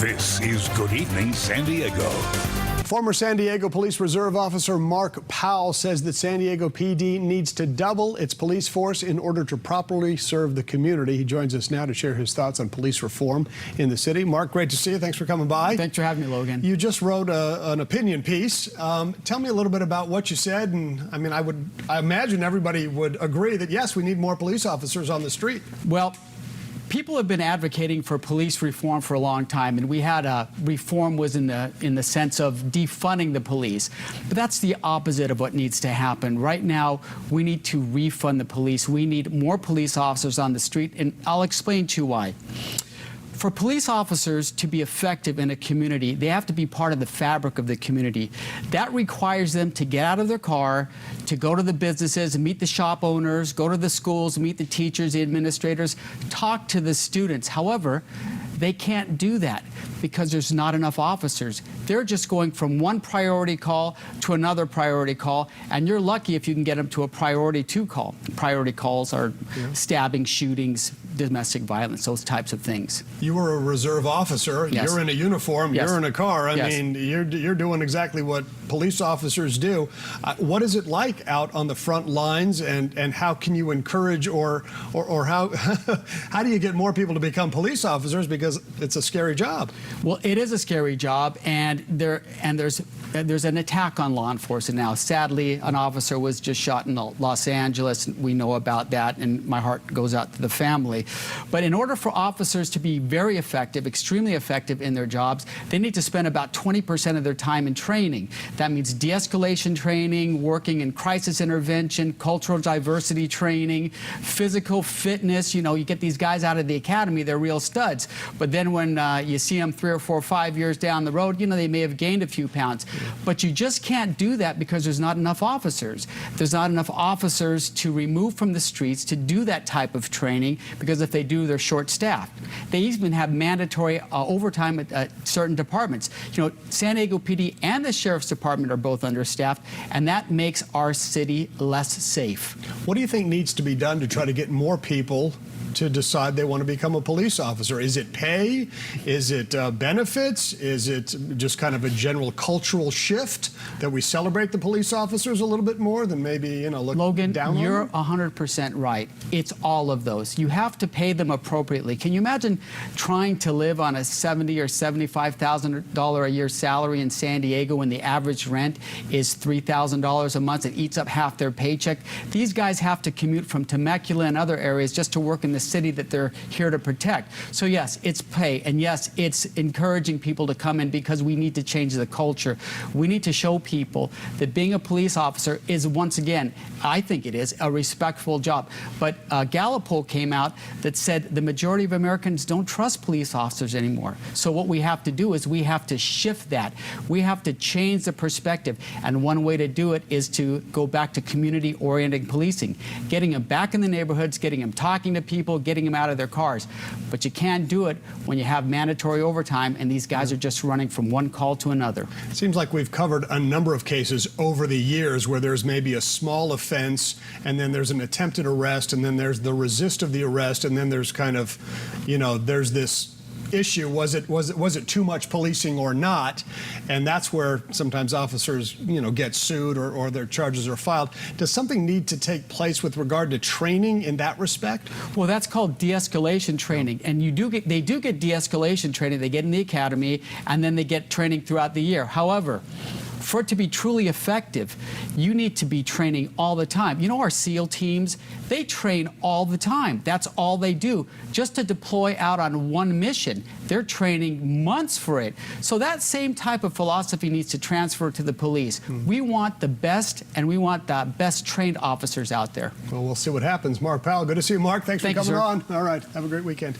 This is Good Evening San Diego. Former San Diego Police Reserve Officer Mark Powell says that San Diego PD needs to double its police force in order to properly serve the community. He joins us now to share his thoughts on police reform in the city. Mark, great to see you. Thanks for coming by. Thanks for having me, Logan. You just wrote an opinion piece. Tell me a little bit about what you said. And I mean, I imagine everybody would agree that, yes, we need more police officers on the street. Well, people have been advocating for police reform for a long time, and we had reform was in the sense of defunding the police. But that's the opposite of what needs to happen. Right now, we need to refund the police. We need more police officers on the street, and I'll explain to you why. For police officers to be effective in a community, they have to be part of the fabric of the community. That requires them to get out of their car, to go to the businesses, meet the shop owners, go to the schools, meet the teachers, the administrators, talk to the students. However, they can't do that because there's not enough officers. They're just going from one priority call to another priority call, and you're lucky if you can get them to a priority 2 call. Priority calls are stabbing, shootings, domestic violence, those types of things. You were a reserve officer. Yes. You're in a uniform. Yes. You're in a car. I Yes. mean, you're doing exactly what police officers do. What is it like out on the front lines, and how can you encourage or how how do you get more people to become police officers, because it's a scary job? Well, it is a scary job, and there's an attack on law enforcement now. Sadly, an officer was just shot in Los Angeles. We know about that, and my heart goes out to the family. But in order for officers to be very effective, extremely effective in their jobs, they need to spend about 20% of their time in training. That means de-escalation training, working in crisis intervention, cultural diversity training, physical fitness. You know, you get these guys out of the academy, they're real studs. But then when you see them 3 or 4 or 5 years down the road, you know, they may have gained a few pounds. But you just can't do that because there's not enough officers. There's not enough officers to remove from the streets to do that type of training, because if they do, they're short-staffed. They even have mandatory overtime at certain departments. You know, San Diego PD and the Sheriff's Department are both understaffed, and that makes our city less safe. What do you think needs to be done to try to get more people to decide they want to become a police officer? Is it pay? Is it benefits? Is it just kind of a general cultural shift that we celebrate the police officers a little bit more than maybe, you know, look Logan, down on them? you're 100% right. It's all of those. You have to pay them appropriately. Can you imagine trying to live on a $70,000 or $75,000 a year salary in San Diego when the average rent is $3,000 a month? It eats up half their paycheck. These guys have to commute from Temecula and other areas just to work in the city that they're here to protect. So yes, it's pay, and yes, it's encouraging people to come in, because we need to change the culture. We need to show people that being a police officer is, once again, I think it is, a respectful job. But a Gallup poll came out that said the majority of Americans don't trust police officers anymore. So what we have to do is we have to shift that. We have to change the perspective, and one way to do it is to go back to community-oriented policing, getting them back in the neighborhoods, getting them talking to people, getting them out of their cars. But you can't do it when you have mandatory overtime and these guys are just running from one call to another. It seems like we've covered a number of cases over the years where there's maybe a small offense, and then there's an attempted arrest, and then there's the resist of the arrest, and then there's kind of, you know, there's this issue, was it too much policing or not? And that's where sometimes officers, you know, get sued or their charges are filed. Does something need to take place with regard to training in that respect? Well, that's called de-escalation training, and they do get de-escalation training. They get in the academy, and then they get training throughout the year. However, for it to be truly effective, you need to be training all the time. You know, our SEAL teams, they train all the time. That's all they do. Just to deploy out on one mission, they're training months for it. So that same type of philosophy needs to transfer to the police. We want the best, and we want the best trained officers out there. Well, we'll see what happens. Mark Powell, good to see you, Mark. Thanks for coming on. All right, have a great weekend.